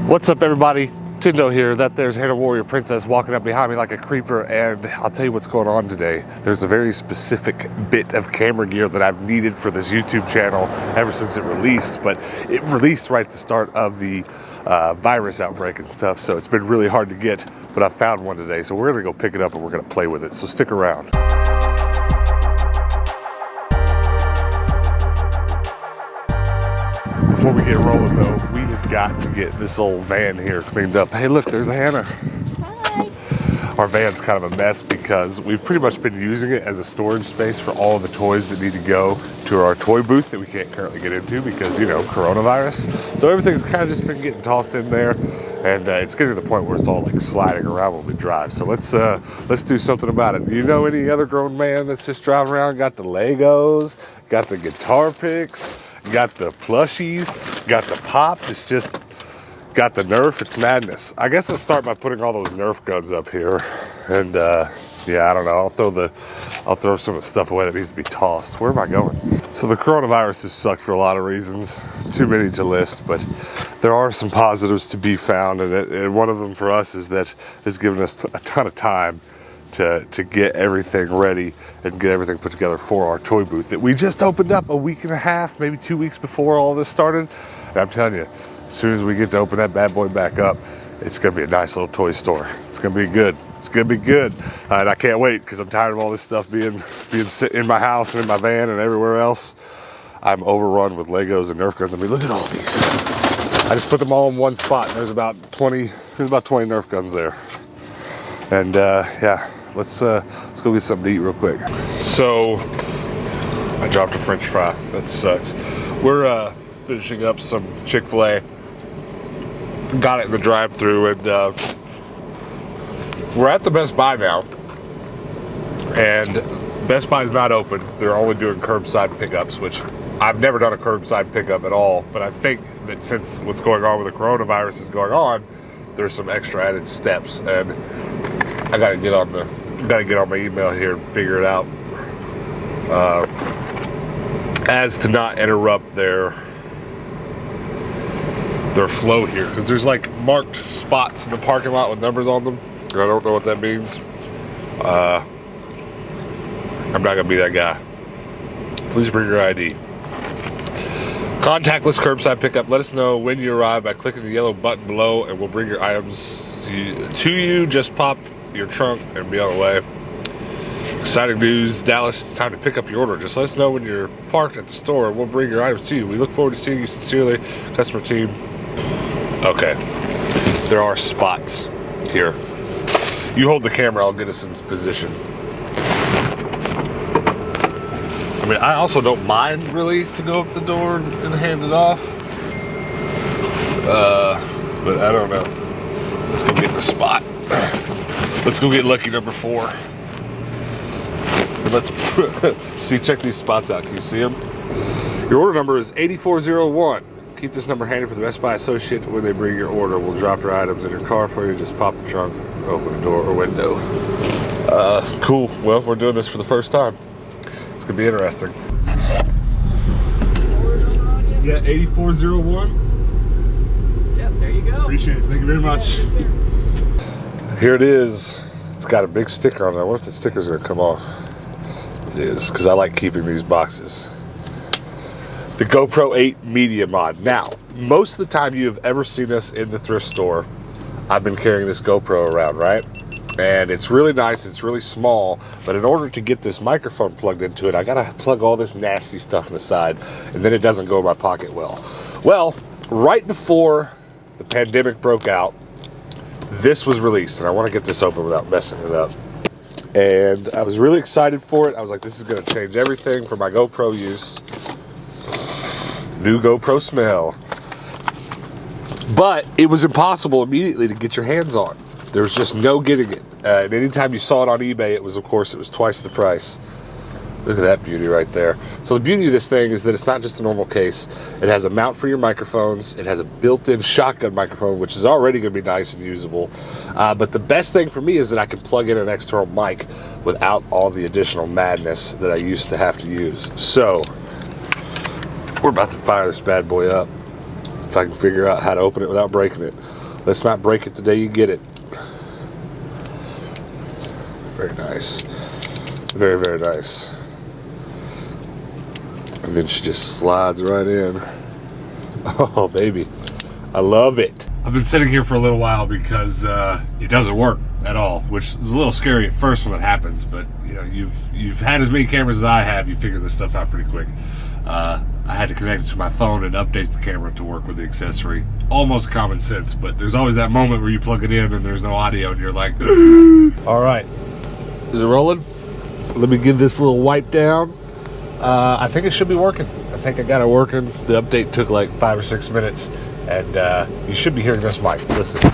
What's up, everybody? Tindo here. That there's Hannah Warrior Princess walking up behind me like a creeper, and I'll tell you what's going on today. There's a very specific bit of camera gear that I've needed for this YouTube channel ever since it released, but it released right at the start of the virus outbreak and stuff, so it's been really hard to get, but I found one today, so we're gonna go pick it up and we're gonna play with it, so stick around. Before we get rolling though, we have got to get this old van here cleaned up. Hey look, there's a Hannah. Hi. Our van's kind of a mess because we've pretty much been using it as a storage space for all of the toys that need to go to our toy booth that we can't currently get into because, you know, coronavirus. So everything's kind of just been getting tossed in there, and it's getting to the point where it's all like sliding around when we drive. So let's do something about it. You know any other grown man that's just driving around, got the Legos, got the guitar picks, got the plushies, got the pops? It's just got the Nerf. It's madness. I guess let's start by putting all those Nerf guns up here, and yeah, I don't know. I'll throw some of the stuff away that needs to be tossed. Where am I going? So the coronavirus has sucked for a lot of reasons. Too many to list, but there are some positives to be found, and one of them for us is that it's given us a ton of time to get everything ready and get everything put together for our toy booth that we just opened up a week and a half, maybe 2 weeks before all this started. And I'm telling you, as soon as we get to open that bad boy back up, it's gonna be a nice little toy store. It's gonna be good. It's gonna be good. And I can't wait because I'm tired of all this stuff being sitting in my house and in my van and everywhere else. I'm overrun with Legos and Nerf guns. I mean, look at all these. I just put them all in one spot. There's about 20 Nerf guns there. And yeah. Let's go get something to eat real quick. So, I dropped a French fry. That sucks. We're finishing up some Chick-fil-A. Got it in the drive-thru, and we're at the Best Buy now. And Best Buy's not open. They're only doing curbside pickups, which I've never done a curbside pickup at all. But I think that since what's going on with the coronavirus is going on, there's some extra added steps, and I gotta get on my email here and figure it out as to not interrupt their flow here, because there's like marked spots in the parking lot with numbers on them, and I don't know what that means. I'm not gonna be that guy. Please bring your ID. Contactless curbside pickup. Let us know when you arrive by clicking the yellow button below, and we'll bring your items to you. Just pop your trunk and be on the way. Exciting news, Dallas, it's time to pick up your order. Just let us know when you're parked at the store, and we'll bring your items to you. We look forward to seeing you. Sincerely, customer team. Okay, there are spots here. You hold the camera, I'll get us in position. I mean, I also don't mind really to go up the door and hand it off, but I don't know. Let's go get in the spot. Let's go get lucky number 4. And let's see, check these spots out. Can you see them? Your order number is 8401. Keep this number handy for the Best Buy associate when they bring your order. We'll drop your items in your car for you. Just pop the trunk, open the door or window. Cool. Well, we're doing this for the first time. It's gonna be interesting. Yeah, 8401. Yep, there you go. Appreciate it. Thank you very much. Here it is. It's got a big sticker on it. I wonder if the sticker's gonna come off. It is, because I like keeping these boxes. The GoPro 8 Media Mod. Now, most of the time you have ever seen us in the thrift store, I've been carrying this GoPro around, right? And it's really nice, it's really small, but in order to get this microphone plugged into it, I gotta plug all this nasty stuff on the side, and then it doesn't go in my pocket well. Well, right before the pandemic broke out, this was released, and I want to get this open without messing it up. And I was really excited for it. I was like, this is going to change everything for my GoPro use. New GoPro smell. But it was impossible immediately to get your hands on. There was just no getting it. And anytime you saw it on eBay, it was twice the price. Look at that beauty right there. So the beauty of this thing is that it's not just a normal case. It has a mount for your microphones. It has a built-in shotgun microphone, which is already going to be nice and usable. But the best thing for me is that I can plug in an external mic without all the additional madness that I used to have to use. So we're about to fire this bad boy up. If I can figure out how to open it without breaking it. Let's not break it the day you get it. Very nice. Very, very nice. And then she just slides right in. Oh, baby. I love it. I've been sitting here for a little while because it doesn't work at all, which is a little scary at first when it happens, but you know, you've had as many cameras as I have, you figure this stuff out pretty quick. I had to connect it to my phone and update the camera to work with the accessory. Almost common sense, but there's always that moment where you plug it in and there's no audio and you're like, all right, is it rolling? Let me give this a little wipe down. I think it should be working. I think I got it working. The update took like 5 or 6 minutes, and you should be hearing this mic. Listen.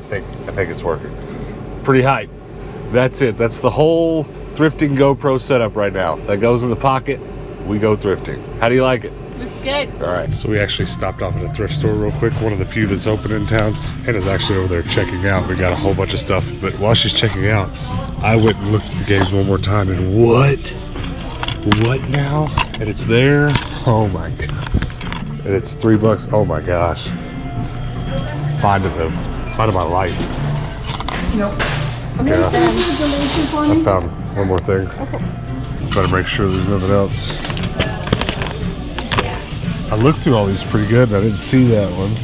I think it's working. Pretty hype. That's it. That's the whole Thrifting GoPro setup right now. That goes in the pocket. We go thrifting. How do you like it? Looks good. All right. So we actually stopped off at a thrift store real quick. One of the few that's open in town. Hannah's actually over there checking out. We got a whole bunch of stuff. But while she's checking out, I went and looked at the games one more time. And what? What now? And it's there. Oh my god. And it's $3. Oh my gosh. Find of my life. Nope. Okay, Yeah. then. I found one more thing. Better make sure there's nothing else. I looked through all these pretty good and I didn't see that one.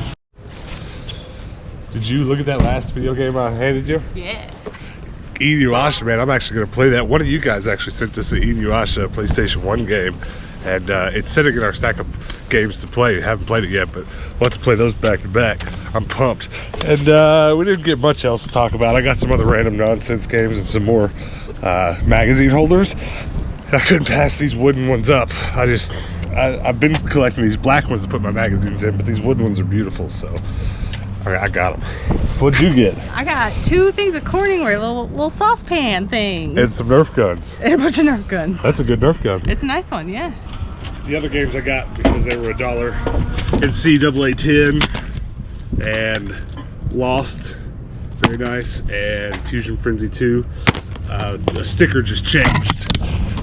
Did you look at that last video game I handed you? Yeah. Inuyasha, man, I'm actually going to play that. One of you guys actually sent us an Inuyasha PlayStation 1 game, and it's sitting in our stack of games to play. Haven't played it yet, but we'll have to play those back to back. I'm pumped. And we didn't get much else to talk about. I got some other random nonsense games and some more magazine holders. I couldn't pass these wooden ones up. I've been collecting these black ones to put my magazines in, but these wooden ones are beautiful, so I got them. What'd you get? I got 2 things of Corningware, little saucepan things. And some Nerf guns. And a bunch of Nerf guns. That's a good Nerf gun. It's a nice one, yeah. The other games I got because they were $1. NCAA 10 and Lost, very nice, and Fusion Frenzy 2. The sticker just changed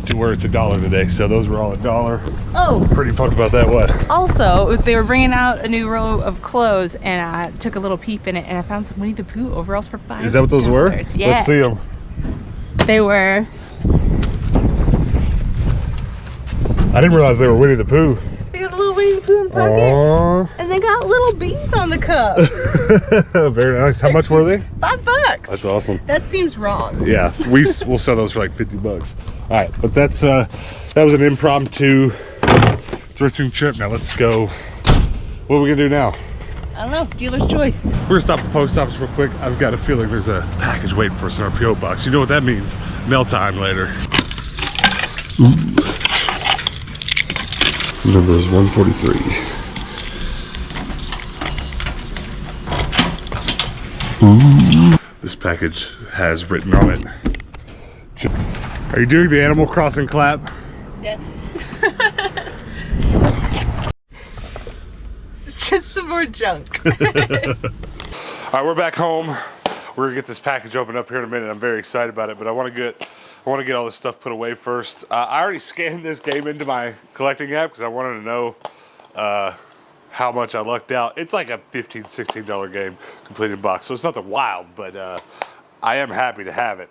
to where it's $1 today, so those were all $1. Oh, Pretty pumped about that. What? also, they were bringing out a new row of clothes, and I took a little peep in it, and I found some Winnie the Pooh overalls for $5. Is that what those were? Yeah. Let's see them. They were. I didn't realize they were Winnie the Pooh. They got a little Winnie the Pooh in the pocket. Aww. And they got little bees on the cup. Very nice. How much were they? $5. That's awesome. That seems wrong. Yeah, we'll sell those for like $50. All right, but that was an impromptu thrifting trip. Now let's go. What are we gonna do now? I don't know, dealer's choice. We're gonna stop at the post office real quick. I've got a feeling there's a package waiting for us in our PO box. You know what that means? Mail time later. Number is 143. This package has written on it. Are you doing the Animal Crossing clap? Yes. It's just some more junk. All right, we're back home. We're gonna get this package opened up here in a minute. I'm very excited about it, but I want to get all this stuff put away first. I already scanned this game into my collecting app because I wanted to know how much I lucked out. It's like a $15, $16 game completed box, so it's nothing wild, but I am happy to have it.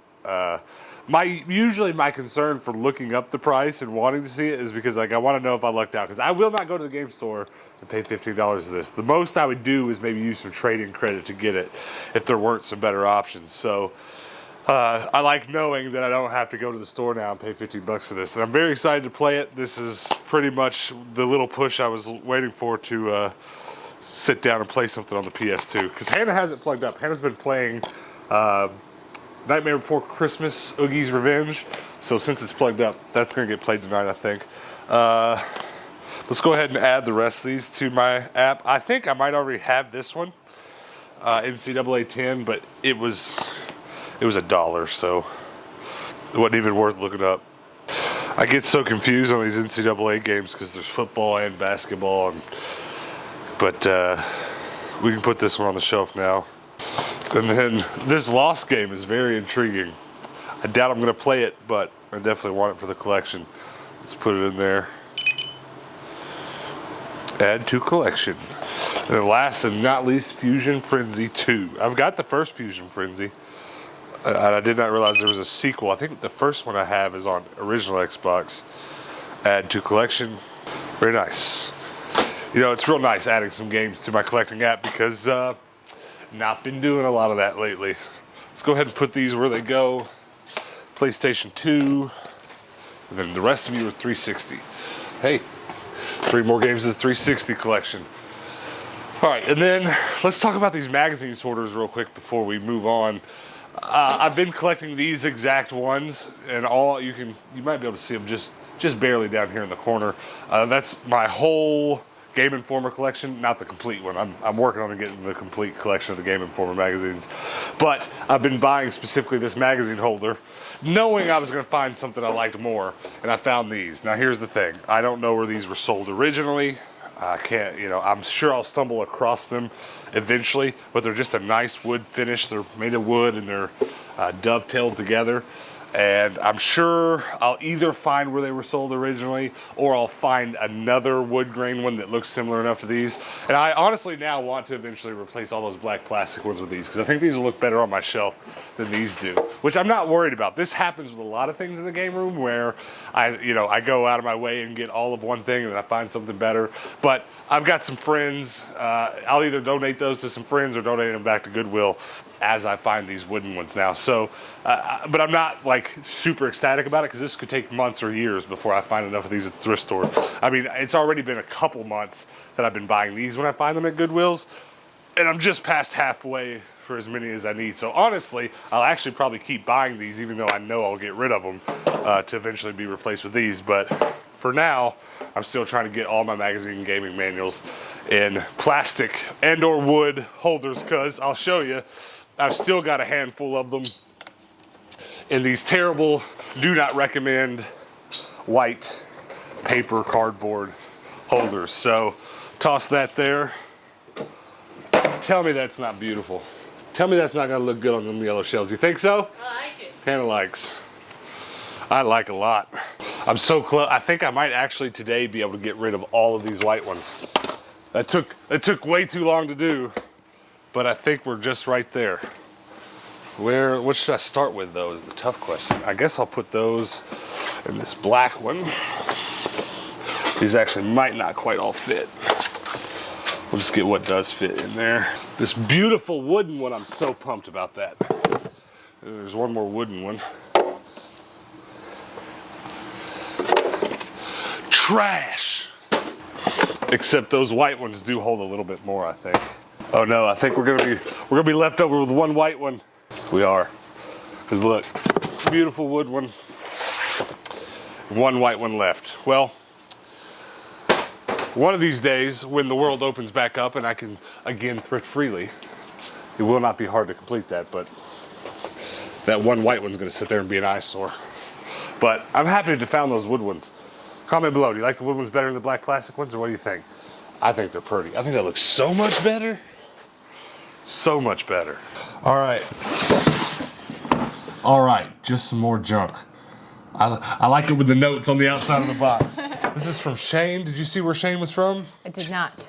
Usually my concern for looking up the price and wanting to see it is because like I want to know if I lucked out, because I will not go to the game store and pay $15 for this. The most I would do is maybe use some trading credit to get it if there weren't some better options. So I like knowing that I don't have to go to the store now and pay $15 for this, and I'm very excited to play it. This is pretty much the little push I was waiting for to sit down and play something on the PS2, because Hannah has it plugged up. Hannah's been playing Nightmare Before Christmas, Oogie's Revenge. So since it's plugged up, that's going to get played tonight, I think. Let's go ahead and add the rest of these to my app. I think I might already have this one, NCAA 10, but it was $1, so it wasn't even worth looking up. I get so confused on these NCAA games because there's football and basketball, but we can put this one on the shelf now. And then this Lost game is very intriguing. I doubt I'm going to play it, but I definitely want it for the collection. Let's put it in there. Add to collection. And then last and not least, Fusion Frenzy 2. I've got the first Fusion Frenzy. And I did not realize there was a sequel. I think the first one I have is on original Xbox. Add to collection. Very nice. You know, it's real nice adding some games to my collecting app because not been doing a lot of that lately. Let's go ahead and put these where they go. PlayStation 2. And then the rest of you are 360. Hey, 3 more games of the 360 collection. All right, and then let's talk about these magazine sorters real quick before we move on. I've been collecting these exact ones, and you might be able to see them just barely down here in the corner. That's my whole Game Informer collection, not the complete one. I'm working on getting the complete collection of the Game Informer magazines. But I've been buying specifically this magazine holder, knowing I was going to find something I liked more, and I found these. Now here's the thing. I don't know where these were sold originally. I can't, I'm sure I'll stumble across them eventually, but they're just a nice wood finish. They're made of wood and they're dovetailed together. And I'm sure I'll either find where they were sold originally or I'll find another wood grain one that looks similar enough to these. And I honestly now want to eventually replace all those black plastic ones with these because I think these will look better on my shelf than these do, which I'm not worried about. This happens with a lot of things in the game room where I go out of my way and get all of one thing and then I find something better. But I've got some friends. I'll either donate those to some friends or donate them back to Goodwill as I find these wooden ones now. So, but I'm not like super ecstatic about it because this could take months or years before I find enough of these at the thrift store. I mean, it's already been a couple months that I've been buying these when I find them at Goodwill's, and I'm just past halfway for as many as I need. So honestly, I'll actually probably keep buying these even though I know I'll get rid of them to eventually be replaced with these. But for now, I'm still trying to get all my magazine and gaming manuals in plastic and or wood holders because I'll show you, I've still got a handful of them in these terrible, do not recommend white paper cardboard holders. So toss that there. Tell me that's not beautiful. Tell me that's not gonna look good on them yellow shelves. You think so? I like it. Hannah likes. I like a lot. I'm so close. I think I might actually today be able to get rid of all of these white ones. It took way too long to do, but I think we're just right there. What should I start with though is the tough question. I guess I'll put those in this black one. These actually might not quite all fit. We'll just get what does fit in there. This beautiful wooden one, I'm so pumped about that. There's one more wooden one. Trash! Except those white ones do hold a little bit more, I think. Oh no, I think we're gonna be left over with one white one. We are. Because look, beautiful wood one. One white one left. Well, one of these days when the world opens back up and I can again thrift freely, it will not be hard to complete that, but that one white one's gonna sit there and be an eyesore. But I'm happy to found those wood ones. Comment below, do you like the wood ones better than the black plastic ones, or what do you think? I think they're pretty. I think that looks so much better. So much better. All right, just some more junk. I like it with the notes on the outside of the box. This is from Shane. Did you see where Shane was from? I did not.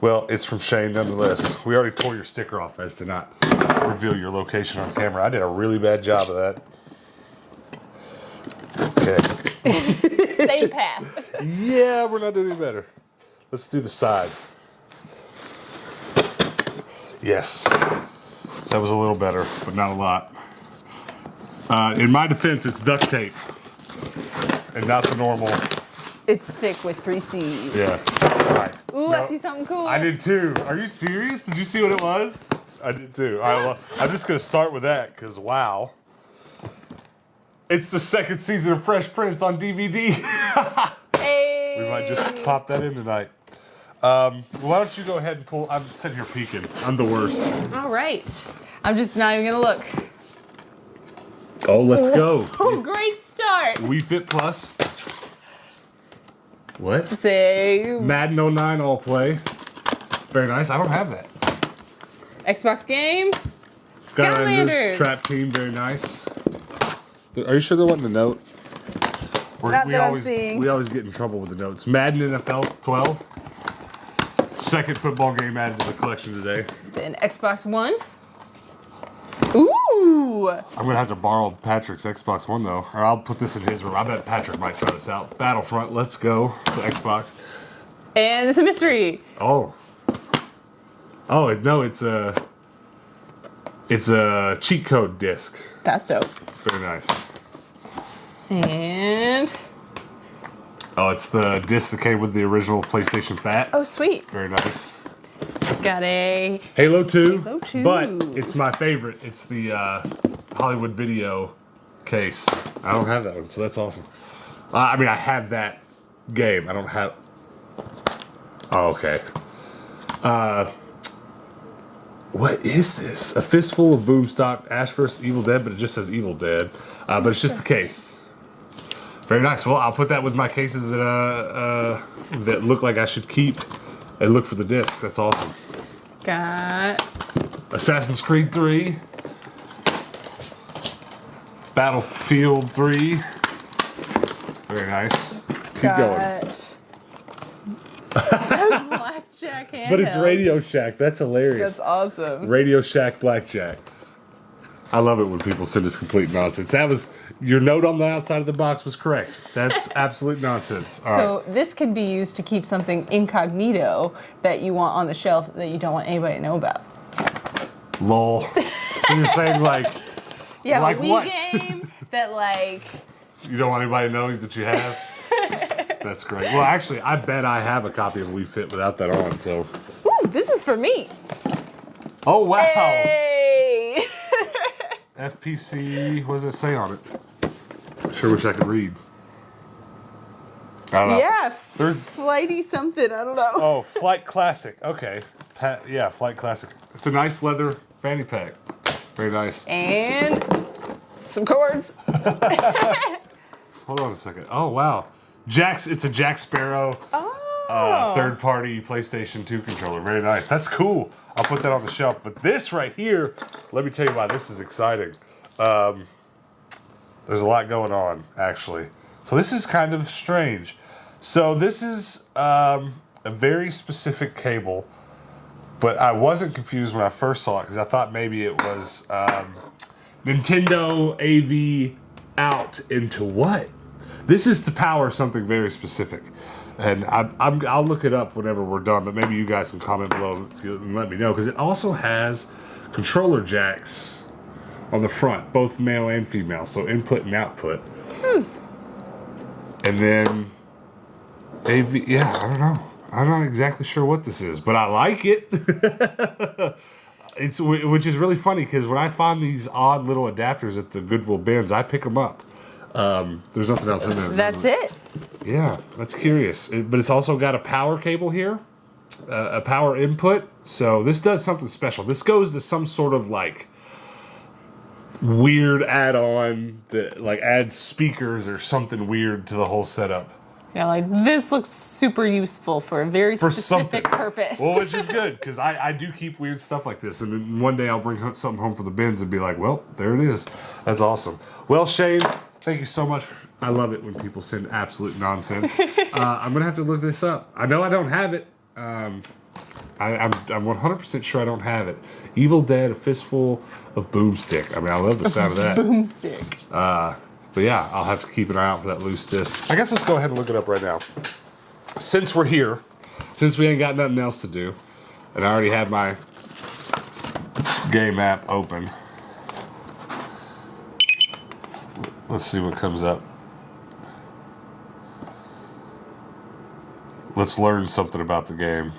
Well, it's from Shane nonetheless. We already tore your sticker off as to not reveal your location on camera. I did a really bad job of that. Okay. Same path. Yeah, we're not doing any better. Let's do the side. Yes, that was a little better, but not a lot. In my defense, it's duct tape and not the normal. It's thick with 3 C's. Yeah. All right. Ooh, No, I see something cool. I did too. Are you serious? Did you see what it was? I did too. All right, well, I'm just going to start with that because, wow. It's the 2nd season of Fresh Prince on DVD. Hey. We might just pop that in tonight. Why don't you go ahead and pull? I'm sitting here peeking. I'm the worst. All right. I'm just not even going to look. Oh, let's go. Oh, great start. We Fit Plus. What? Say Madden 09 All Play. Very nice. I don't have that. Xbox game. Skylanders Trap Team. Very nice. Are you sure there wasn't a note? Not that I'm seeing. We always get in trouble with the notes. Madden NFL 12. second football game added to the collection today. It's an Xbox One. Ooh! I'm going to have to borrow Patrick's Xbox One, though. Or I'll put this in his room. I bet Patrick might try this out. Battlefront, let's go. The Xbox. And it's a mystery. Oh. Oh, no, it's a cheat code disc. That's dope. Very nice. And... Oh, it's the disc that came with the original PlayStation Fat. oh, sweet. Very nice. It's got a... Halo 2. Halo 2. But it's my favorite. It's the Hollywood Video case. I don't have that one, so that's awesome. I mean, I have that game. I don't have... Oh, okay. What is this? A fistful of Boomstock, Ash vs. Evil Dead, but it just says Evil Dead. But it's just the case. Very nice. Well, I'll put that with my cases that look like I should keep and look for the discs. That's awesome. Got... Assassin's Creed 3. Battlefield 3. Very nice. Keep going. Blackjack handheld. But it's Radio Shack. That's hilarious. That's awesome. Radio Shack Blackjack. I love it when people send us complete nonsense. That was your note on the outside of the box was correct. That's absolute nonsense. All So right. this can be used to keep something incognito that you want on the shelf that you don't want anybody to know about. Lol. So you're saying like Yeah, like a Wii what? game that like... You don't want anybody knowing that you have? That's great. Well, actually, I bet I have a copy of Wii Fit without that on, so. Ooh, this is for me. Oh, wow. Hey! FPC, what does it say on it? Sure wish I could read. I don't know. Yeah, There's- flighty something, I don't know. Oh, Flight Classic. Okay. Yeah, Flight Classic. It's a nice leather fanny pack. Very nice. And some cords. Hold on a second. Oh, wow. It's a Jack Sparrow third-party PlayStation 2 controller. Very nice. That's cool. I'll put that on the shelf. But this right here, let me tell you why this is exciting. There's a lot going on, actually. So this is kind of strange. So this is a very specific cable, but I wasn't confused when I first saw it because I thought maybe it was Nintendo AV out into what? This is to power something very specific. And I'll look it up whenever we're done, but maybe you guys can comment below and let me know, because it also has controller jacks on the front, both male and female, so input and output. And then AV, yeah, I don't know. I'm not exactly sure what this is, but I like it. Which is really funny, because when I find these odd little adapters at the Goodwill bins, I pick them up. There's nothing else in there. That's it. Yeah, that's curious. But it's also got a power cable here, a power input. So this does something special. This goes to some sort of like weird add-on that like adds speakers or something weird to the whole setup. Yeah, like this looks super useful for a very specific purpose. Well, which is good, because I do keep weird stuff like this. And then one day I'll bring something home for the bins and be like, well, there it is. That's awesome. Well, Shane, thank you so much. I love it when people send absolute nonsense. I'm going to have to look this up. I know I don't have it. I'm 100% sure I don't have it. Evil Dead, a fistful of boomstick. I mean, I love the sound of that. Boomstick. But yeah, I'll have to keep an eye out for that loose disc. I guess let's go ahead and look it up right now. Since we're here, since we ain't got nothing else to do, and I already have my game app open. Let's see what comes up. Let's learn something about the game.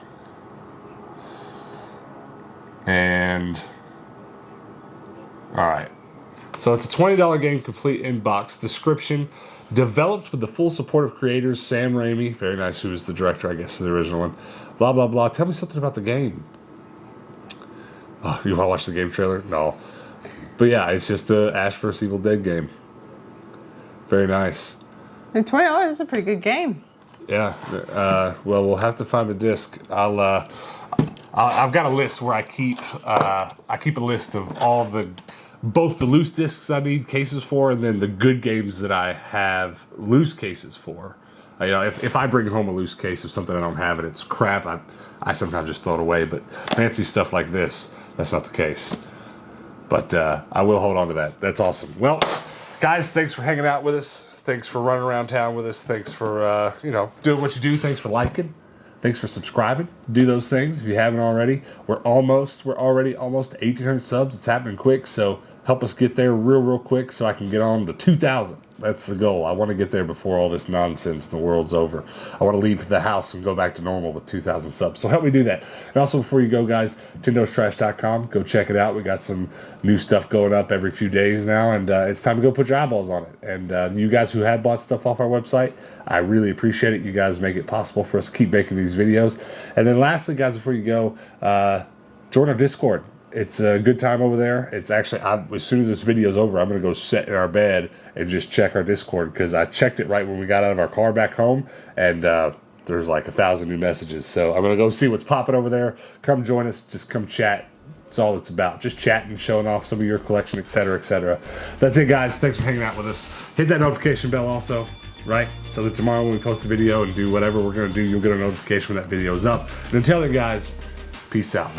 And, all right. So it's a $20 game, complete in box. Description: developed with the full support of creators Sam Raimi, very nice, who was the director, I guess, of the original one. Blah, blah, blah. Tell me something about the game. Oh, you want to watch the game trailer? No. But yeah, it's just a Ash vs. Evil Dead game. Very nice. And $20 is a pretty good game. Yeah. Well, we'll have to find the disc. I've got a list where I keep a list of all both the loose discs I need cases for, and then the good games that I have loose cases for. You know, if I bring home a loose case of something I don't have and it's crap, I sometimes just throw it away. But fancy stuff like this, that's not the case. But I will hold on to that. That's awesome. Well, guys, thanks for hanging out with us. Thanks for running around town with us. Thanks for, you know, doing what you do. Thanks for liking. Thanks for subscribing. Do those things if you haven't already. We're already almost 1,800 subs. It's happening quick, so help us get there real quick so I can get on to 2,000. That's the goal. I want to get there before all this nonsense in the world's over. I want to leave the house and go back to normal with 2,000 subs. So help me do that. And also, before you go, guys, Tindo'sTrash.com. Go check it out. We got some new stuff going up every few days now, and it's time to go put your eyeballs on it. And you guys who have bought stuff off our website, I really appreciate it. You guys make it possible for us to keep making these videos. And then lastly, guys, before you go, join our Discord. It's a good time over there. It's actually, as soon as this video is over, I'm going to go sit in our bed and just check our Discord, because I checked it right when we got out of our car back home, and there's like 1,000 new messages. So I'm going to go see what's popping over there. Come join us. Just come chat. That's all it's about. Just chatting, showing off some of your collection, etc., etc. That's it, guys. Thanks for hanging out with us. Hit that notification bell also, right? So that tomorrow when we post a video and do whatever we're going to do, you'll get a notification when that video is up. And until then, guys, peace out.